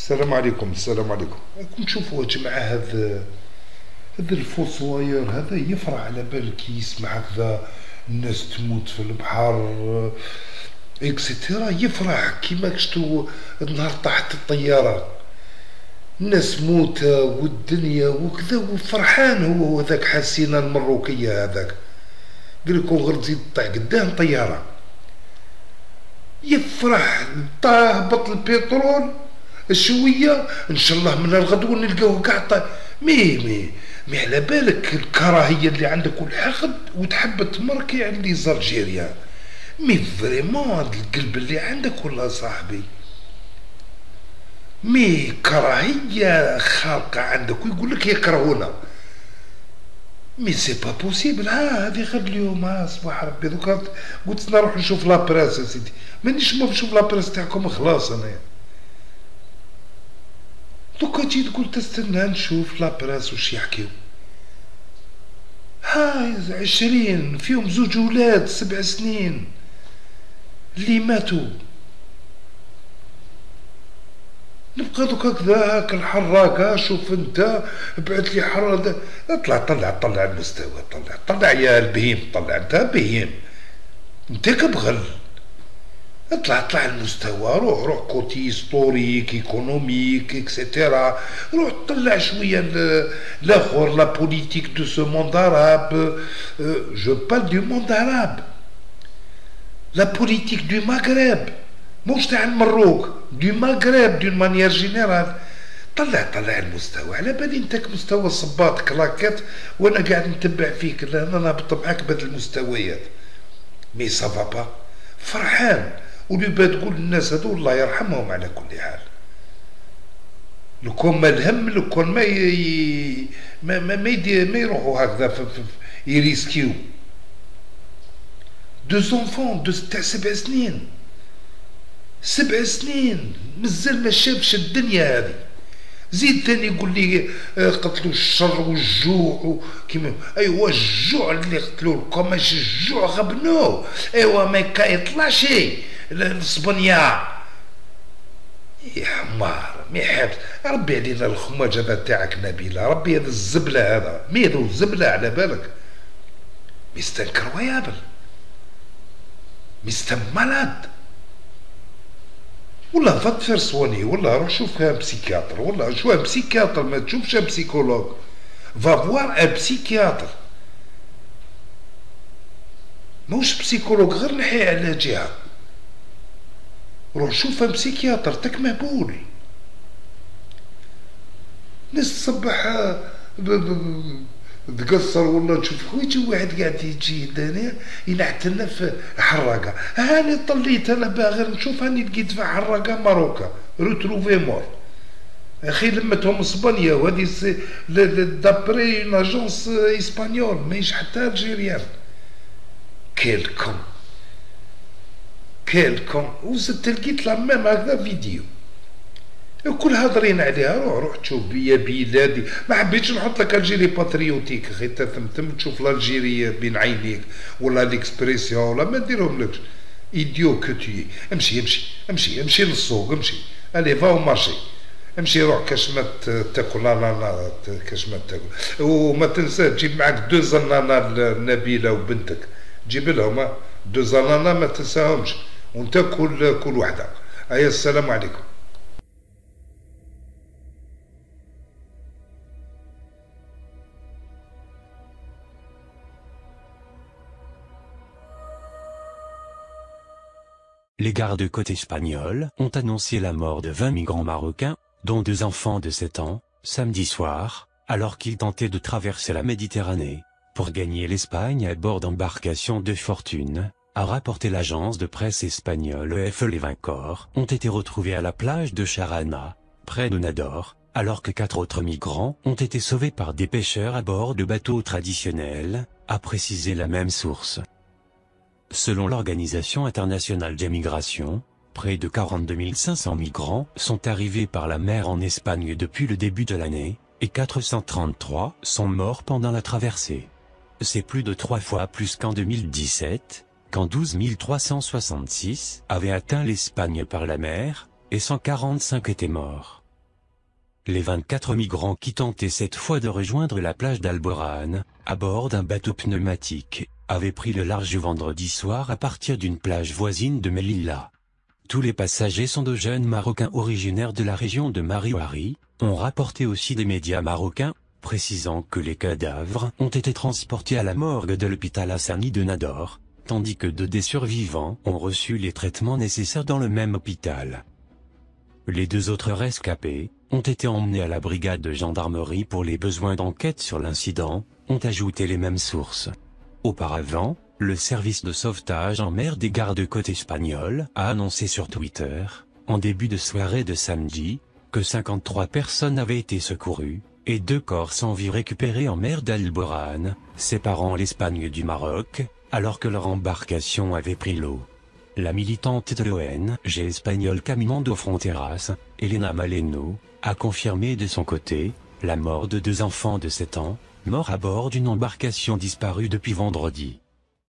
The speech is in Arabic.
السلام عليكم. السلام عليكم. راكم تشوفوا يا جماعة هذا الفوسواير هذا يفرح على بالك كي يسمع هكذا الناس تموت في البحر اكسيتيرا، يفرح كيما شتو النهار طاحت الطيارة الناس موتة والدنيا وكذا وفرحان هو هذاك حسينا المروكية هذاك قالكم غير تزيد طيح قدام طيارة يفرح هبط البترول شوية ان شاء الله من الغدوة نلقاوه قاع مي على بالك الكراهية اللي عندك والحقد وتحب تمركي على لي زالجيريان. مي فريمون هاد القلب اللي عندك والله صاحبي مي كراهية خارقة عندك ويقول لك يكرهونا. مي سي با بوسيبل. هذه غير اليوم صباح ربي دوكا قلت نروح نشوف لابريس يا سيدي مانيش نشوف لابريس تاعكم خلاص. انايا دوكا تجي تقول تستنى نشوف لابريس وش يحكيو. 20 فيهم زوج ولاد 7 سنين اللي ماتوا. نبقى دوكا هكذا هاك الحراكة. شوف انت بعت لي حرة طلع المستوى. طلع يا البهيم. طلع انت بهيم انت كبغل. اطلع المستوى. روح كوتي ستوريك ايكونوميك اكسيتيرا. روح طلع شويه الاخر لا بوليتيك دو سو موند عرب. جو بال دو موند عرب. لا بوليتيك دو مغرب موش تاع المروك دو مغرب دون مانيير جينيرال. طلع المستوى. على بالي انتك مستوى صباط كلاكات وانا قاعد نتبع فيك. لا انا نهبط معاك بهاد المستويات. مي سافا با فرحان ولبا تقول الناس هذو الله يرحمهم على كل حال. لو كان ما الهم لو كان ما يروحوا هكذا يريسكيو دو زونفون تاع 7 سنين. 7 سنين مازال ما شافش الدنيا هذه. زيد ثاني يقول لي قتلوا الشر والجوع كيما ايوا الجوع اللي قتلوا لكم ماشي الجوع غبنوه. ايوا ما كيطلعش الصبنيا يا حمار ما يحبس. ربي علينا الخماج هذا تاعك نبيله. ربي هذا الزبله هذا ميدو الزبله على بالك. مستنكر ويابل مستم مالاد. ولا فات فير سواني ولا روح شوف ان بسيكياتر ولا شو ان بسيكياتر ما تشوفش ان بسيكولوج. فافوار ان بسيكياتر موش بسيكولوج غير نحي على جهه. روح شوف ان بسيكياتر تاك مهبول. ناس تصبح تقصر ولا نشوف ويجي واحد قاعد يجي هنا ينعتلنا في حراقه. هاني طليت انا باغي نشوف هاني لقيت في حراقه ماروكا روتروفي مور. اخي لمتهم اسبانيا وهذه دابري اون اجونس اسبانيول ماهيش حتى الجيريان. كيلكم وزدت لقيت لا ميم هكذا فيديو الكل هاضرين عليها. روح تشوف يا بلادي. ما حبيتش نحط لك الجيري باتريوتيك اخي تثمتم تشوف الجيري بين عينيك ولا ليكسبريسيون ولا ما نديرهم لكش. ايديو كوتي امشي للسوق. امشي الي فاو مارشي. امشي روح كاش ما تاكل لا كاش ما تاكل. وما تنسى تجيب معك 2 زنانه نبيله وبنتك. جيب لهم 2 زنانه ما تنساهمش وانت كل وحده. ايا السلام عليكم. Les gardes-côtes espagnols ont annoncé la mort de 20 migrants marocains, dont 2 enfants de 7 ans, samedi soir, alors qu'ils tentaient de traverser la Méditerranée pour gagner l'Espagne à bord d'embarcations de fortune, a rapporté l'agence de presse espagnole EFE. Les 20 corps ont été retrouvés à la plage de Charana, près de Nador, alors que 4 autres migrants ont été sauvés par des pêcheurs à bord de bateaux traditionnels, a précisé la même source. Selon l'Organisation internationale des migrations, près de 42 500 migrants sont arrivés par la mer en Espagne depuis le début de l'année, et 433 sont morts pendant la traversée. C'est plus de 3 fois plus qu'en 2017, quand 12 366 avaient atteint l'Espagne par la mer, et 145 étaient morts. les 24 migrants qui tentaient cette fois de rejoindre la plage d'Alborán, à bord d'un bateau pneumatique, avaient pris le large vendredi soir à partir d'une plage voisine de Melilla. Tous les passagers sont de jeunes Marocains originaires de la région de Mariouari, ont rapporté aussi des médias marocains, précisant que les cadavres ont été transportés à la morgue de l'hôpital Hassani de Nador, tandis que 2 des survivants ont reçu les traitements nécessaires dans le même hôpital. Les 2 autres rescapés ont été emmenés à la brigade de gendarmerie pour les besoins d'enquête sur l'incident, ont ajouté les mêmes sources. Auparavant, le service de sauvetage en mer des gardes-côtes espagnols a annoncé sur Twitter, en début de soirée de samedi, que 53 personnes avaient été secourues, et 2 corps sans vie récupérés en mer d'Alborán, séparant l'Espagne du Maroc, alors que leur embarcation avait pris l'eau. La militante de l'ONG espagnole Caminando Fronteras, Elena Maleno, a confirmé de son côté la mort de 2 enfants de 7 ans, morts à bord d'une embarcation disparue depuis vendredi.